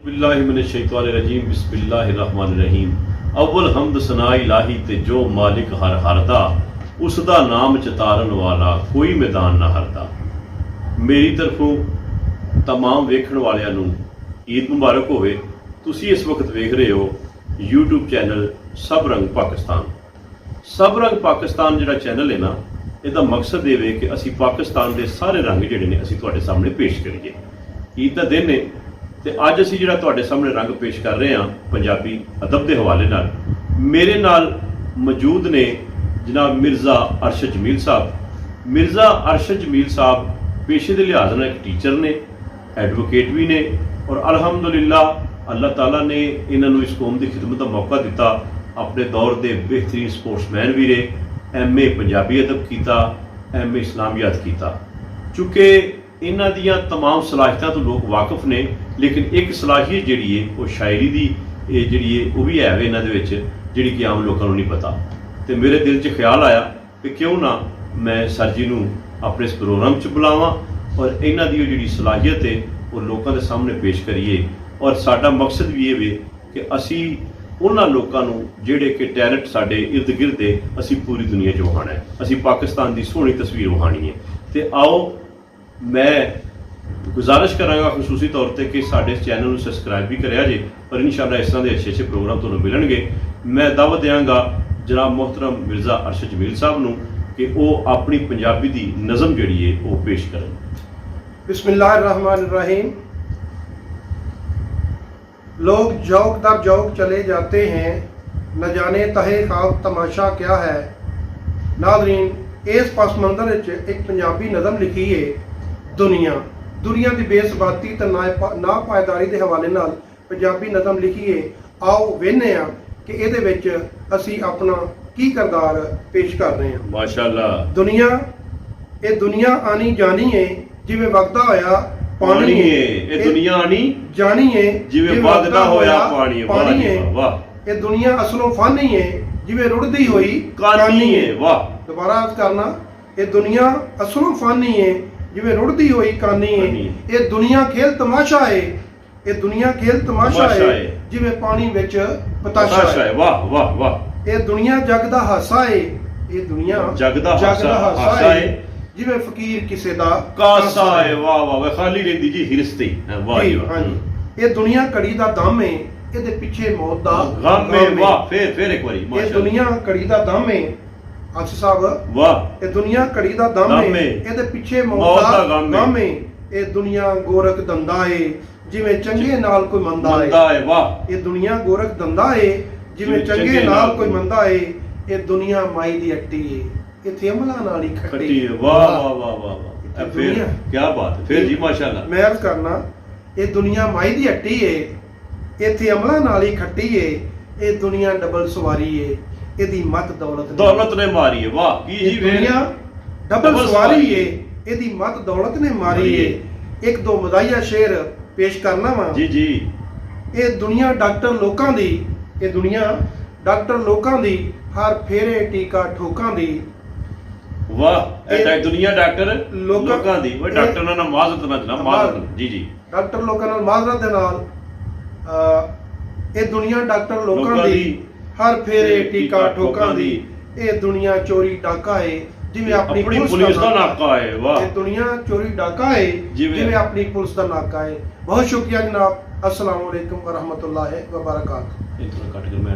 बिस्मिल्लाहिमिनश्शैतानिर्रजीम बिस्मिल्लाहिर्रहमानिर्रहीम। अव्वल हमद सना इलाही ते जो मालिक हर हरदा, उसदा नाम चतारन वाला कोई मैदान ना हरदा। मेरी तरफों तमाम वेखण वालियां नूं ईद मुबारक होवे। तुसी इस वक्त वेख रहे हो यूट्यूब चैनल सब रंग पाकिस्तान। सब रंग पाकिस्तान जिहड़ा चैनल है ना, इहदा मकसद ये है कि असी पाकिस्तान के सारे रंग जिहड़े ने असी तुहाडे सामने पेश करिए। ईद का दिन है तो अज असी जिहड़ा तुहाडे सामने रंग पेश कर रहे हैं पंजाबी अदब के हवाले नाल। मेरे नाल मौजूद ने जनाब मिर्ज़ा अरशद जमील साहब। मिर्ज़ा अरशद जमील साहब पेशे के लिहाज नाल एक टीचर ने, एडवोकेट भी ने, और अलहमदुलिल्लाह अल्लाह ताला ने इन्होंने इस कौम की खिदमत का मौका दिता। अपने दौर के बेहतरीन स्पोर्ट्समैन भी रहे, MA पंजाबी अदब किया, MA इस्लामियात किया। चूँकि इन्हां दियां तमाम सलाहियतां तो लोग वाकफ ने, लेकिन एक सलाहियत जिहड़ी है वो शायरी दी जिहड़ी है वो भी है इन्हां दे विच, जिहड़ी कि आम लोगों को नहीं पता। तो मेरे दिल च ख्याल आया कि क्यों ना मैं सर जी नूं अपने इस प्रोग्राम च बुलावां और इन्हां दी जिहड़ी सलाहियत है वो लोगों के सामने पेश करिए। और साडा मकसद भी ये वे कि असी उन्हां लोगों नूं जिहड़े कि टैलेंट साडे इर्द गिर्द है असी पूरी दुनिया च वहाना है, असी पाकिस्तान की सोहनी तस्वीर वहानी है। तो आओ मैं गुजारिश करांगा खसूसी तौर पर कि साडे चैनल को सबसक्राइब भी करिया जे, और इंशाअल्लाह इस तरह के अच्छे अच्छे प्रोग्राम तुहानूं मिलणगे। मैं दावत देंगा जनाब मोहतरम मिर्ज़ा अरशद जमील साहब नूं कि वो अपनी पंजाबी दी नज़म जिहड़ी है वो पेश करें। बिस्मिल्लाहिर्रहमानिर्रहीम। लोग जौक दर जौक चले जाते हैं, न जाने तहे ख्वाब तमाशा क्या है। नाज़रीन, इस पस मंजर एक पंजाबी नज़म लिखी है दुनिया दुनिया की बेसबाती तो ना पायदारी के हवाले नाल पंजाबी नज़म लिखी है। आओ वेखने आ कि इहदे विच असी अपना की किरदार पेश कर रहे हैं। माशाअल्लाह। दुनिया ये दुनिया आनी जानी है जिवें वगदा होया पानी है। ये दुनिया आनी जानी है जिवें वगदा होया पानी है। वाह। ये दुनिया असलों फानी है जिवें रुड़दी हुई कानी है। वाह। दोबारा अर्ज करना, ये दुनिया असलों फानी है जिवें रुड़दी हुई कानी है। ये दुनिया खेल तमाशा है, ये दुनिया खेल तमाशा है जिवें पानी विच पताशा है। वाह वाह वाह। ये दुनिया जग दा हासा है, ये दुनिया जग दा हासा है जिवें फकीर किसे दा कासा है। वाह वाह। खाली रहिंदी जी हिरस्ती। वाह जी वाह। ये दुनिया कड़ी दा दम है, इहदे पिछे मौत दा गम है। वाह। फिर एक बारी ये दुनिया कड़ी दा दम है अस साहब। वाह। ये दुनिया कड़ी दा दम है, इहदे पिछे मौत दा गम है। ये दुनिया गोरख दंदा है जिवें चंगे नाल कोई मंदा है। वाह। ये दुनिया गोरख दंदा है जिवें चंगे नाल कोई मंदा है। ये दुनिया माई दी अट्टी है, इत्थे अमला नाल ही खट्टी है। वाह वाह वाह वाह। फिर क्या बात है। फिर जी माशाअल्लाह। मैं अर्ज करना, ये दुनिया माई दी अट्टी है, इत्थे अमला नाल ही खट्टी है। ये दुनिया डबल सवारी है, इहदी मत दौलत ने मारी है। वाह। की जी दुनिया डबल सवारी है, इहदी मत दौलत ने मारी है। एक दो मदाहिया शेर पेश करना वा जी जी। ये दुनिया डॉक्टर लोकां दी, ये दुनिया डॉक्टर लोकां दी, हर फेरे टीका ठोकां दी। वाह। ए दुनिया डॉक्टर लोकां दी। वो डॉक्टर ना माजरत ना जनाब, माजरत। जी जी। डॉक्टर लोकां नाल माजरत दे नाल ये दुनिया डॉक्टर लोकां दी, हर फेरे टीका ठोकां दी। ये दुनिया चोरी डाका है जिवें अपनी पुलिस दा नाका है। वाह। ये दुनिया चोरी डाका है जिवें अपनी पुलिस दा नाका है। बहुत शुक्रिया जनाब। अस्सलाम वालेकुम व रहमतुल्लाहि व बरकातहू। इतना कट के मैं